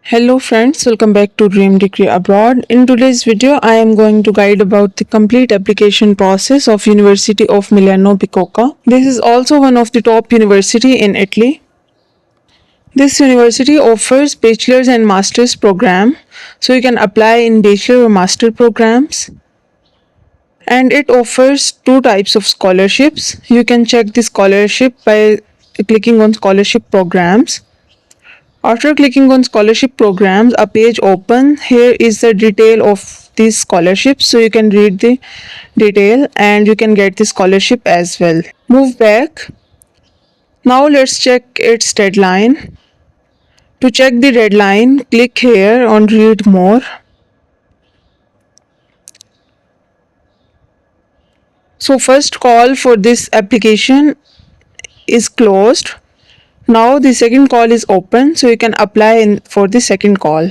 Hello friends, welcome back to Dream Degree Abroad. In today's video, I am going to guide about the complete application process of University of Milano-Bicocca. This is also one of the top university in Italy. This university offers bachelor's and master's program, so you can apply in bachelor or master programs. And it offers two types of scholarships. You can check the scholarship by clicking on scholarship programs. After clicking on scholarship programs, a page opens. Here is the detail of these scholarships, so you can read the detail and you can get the scholarship as well. Move back. Now let's check its deadline. To check the deadline, click here on read more. So first call for this application is closed. Now the second call is open, so you can apply for the second call.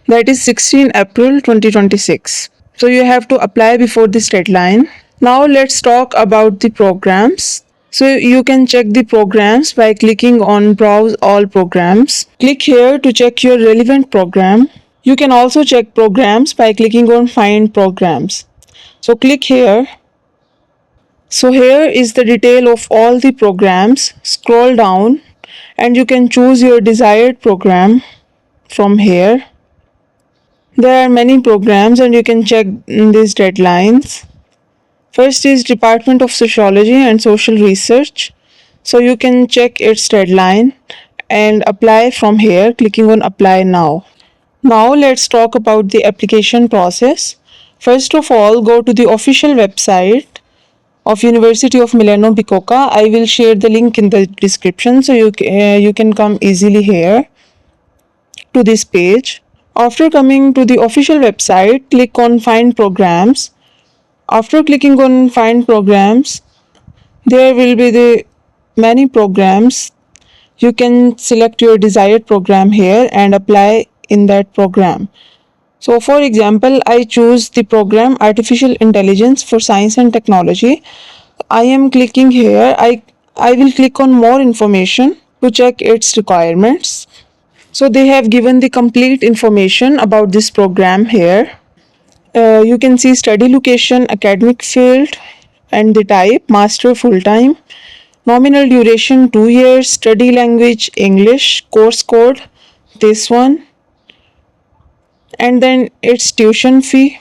That is 16 April 2026. So you have to apply before this deadline. Now let's talk about the programs. So you can check the programs by clicking on browse all programs. Click here to check your relevant program. You can also check programs by clicking on find programs. So click here. So here is the detail of all the programs. Scroll down and you can choose your desired program from here. There are many programs and you can check these deadlines. First is Department of Sociology and Social Research. So you can check its deadline and apply from here, clicking on apply now. Now let's talk about the application process. First of all, go to the official website of University of Milano-Bicocca. I will share the link in the description, so you can come easily here to this page. After coming to the official website, click on find programs. After clicking on find programs, there will be the many programs. You can select your desired program here and apply in that program. So for example, I choose the program Artificial Intelligence for Science and Technology. I am clicking here. I will click on more information to check its requirements. So they have given the complete information about this program here. You can see study location, academic field, and the type, master full-time, nominal duration 2 years, study language English, course code, this one, and then its tuition fee.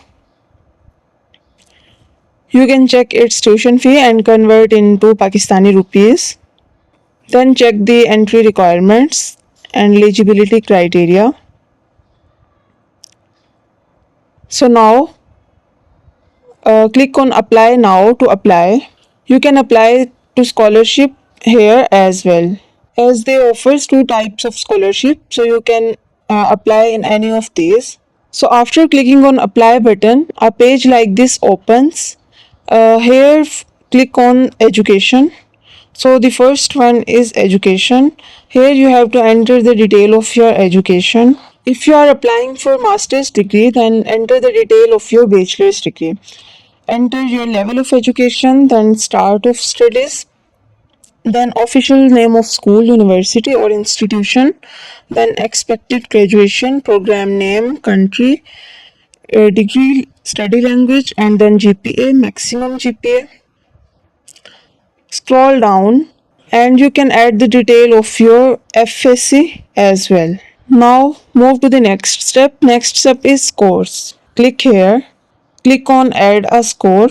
You can check its tuition fee and convert into Pakistani rupees. Then check the entry requirements and eligibility criteria. So now click on apply now to apply. You can apply to scholarship here as well, as they offers two types of scholarship, so you can apply in any of these. So after clicking on apply button, a page like this opens. Here click on education. So the first one is education. Here you have to enter the detail of your education. If you are applying for master's degree, then enter the detail of your bachelor's degree. Enter your level of education, then start of studies, then official name of school, university or institution, then expected graduation, program name, country, degree, study language, and then GPA, maximum GPA. Scroll down and you can add the detail of your FSC as well. Now move to the next step. Next step is scores. Click here. Click on add a score.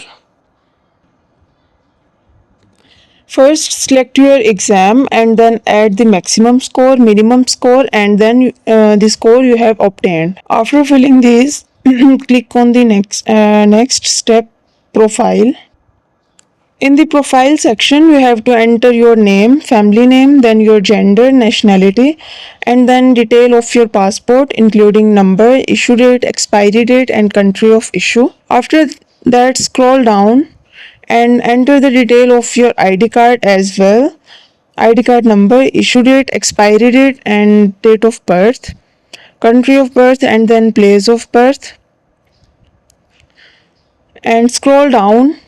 First select your exam and then add the maximum score, minimum score, and then the score you have obtained. After filling these, click on the next step, profile. In the profile section, you have to enter your name, family name, then your gender, nationality, and then detail of your passport, including number, issue date, expiry date, and country of issue. After that, scroll down and enter the detail of your ID card as well. ID card number, issue date, expiry date, and date of birth, country of birth, and then place of birth. And scroll down.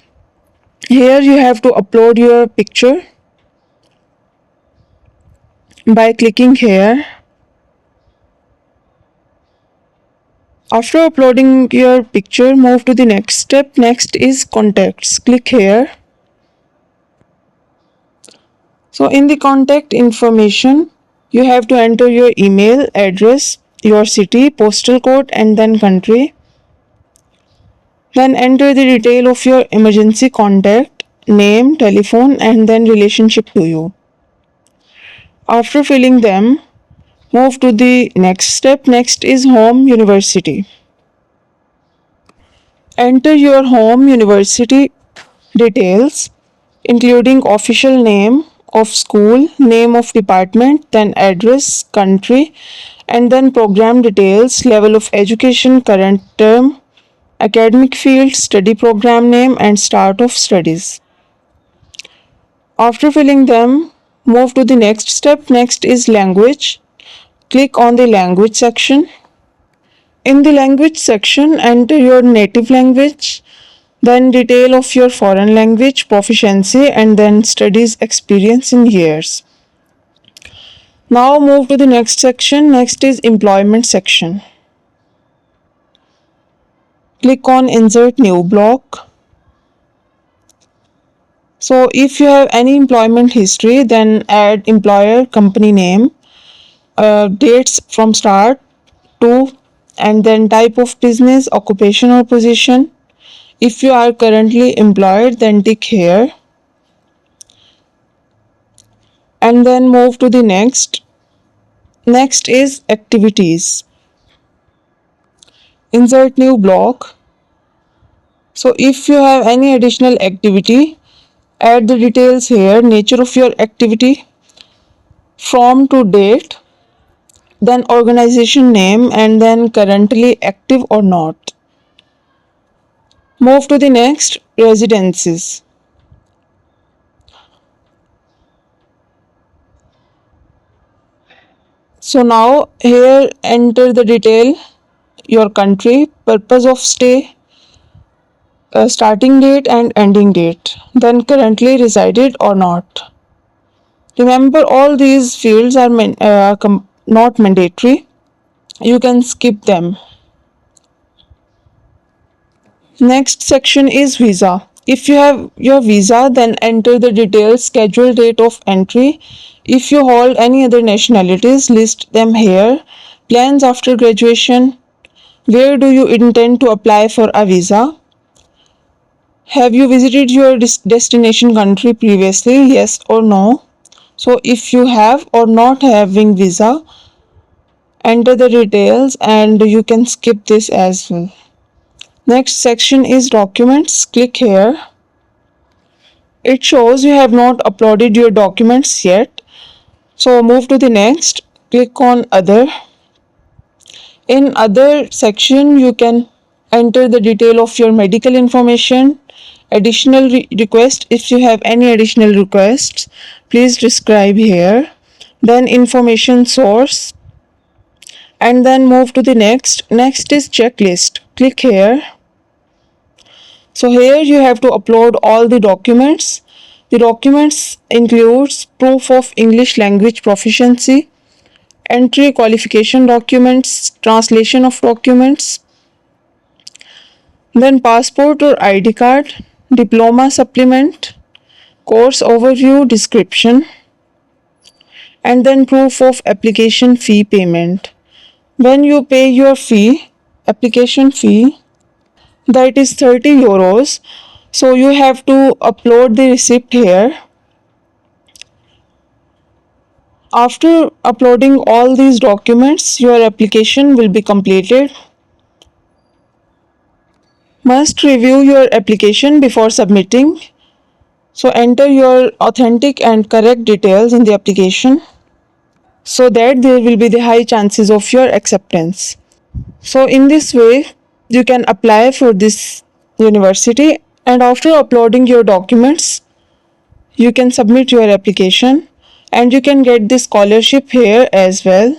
Here you have to upload your picture by clicking here. After uploading your picture, move to the next step. Next is contacts. Click here. So in the contact information, you have to enter your email address, your city, postal code, and then country. Then enter the detail of your emergency contact, name, telephone, and then relationship to you. After filling them, move to the next step. Next is home university. Enter your home university details, including official name of school, name of department, then address, country, and then program details, level of education, current term, academic field, study program name, and start of studies. After filling them, move to the next step. Next is language. Click on the language section. In the language section, enter your native language, then detail of your foreign language proficiency, and then studies experience in years. Now move to the next section. Next is employment section. Click on insert new block. So if you have any employment history, then add employer, company name, dates from start to, and then type of business, occupation or position. If you are currently employed, then tick here. And then move to the next. Next is activities. Insert new block. So if you have any additional activity, add the details here, nature of your activity, from to date, then organization name, and then currently active or not. Move to the next, residences. So now here enter the detail, your country, purpose of stay, starting date and ending date, then currently resided or not. Remember, all these fields are not mandatory. You can skip them. Next section is visa. If you have your visa, then enter the details, scheduled date of entry. If you hold any other nationalities, list them here. Plans after graduation. Where do you intend to apply for a visa? Have you visited your destination country previously? Yes or no? So if you have or not having visa, enter the details and you can skip this as well. Next section is documents. Click here. It shows you have not uploaded your documents yet. So move to the next. Click on other. In other section, you can enter the detail of your medical information, additional request. If you have any additional requests, please describe here. Then information source, and then move to the next. Next is checklist. Click here. So here you have to upload all the documents. The documents includes proof of English language proficiency, entry qualification documents, translation of documents, then passport or ID card, diploma supplement, course overview description, and then proof of application fee payment. When you pay your fee, application fee, that is 30 euros. So you have to upload the receipt here. After uploading all these documents, your application will be completed. Must review your application before submitting. So enter your authentic and correct details in the application so that there will be the high chances of your acceptance. So in this way, you can apply for this university, and after uploading your documents, you can submit your application and you can get the scholarship here as well.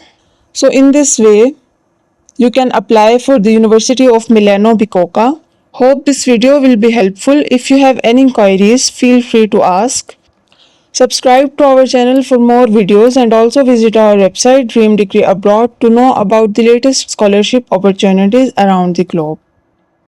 So in this way, you can apply for the University of Milano-Bicocca. Hope this video will be helpful. If you have any inquiries, feel free to ask. Subscribe to our channel for more videos and also visit our website Dream Degree Abroad to know about the latest scholarship opportunities around the globe.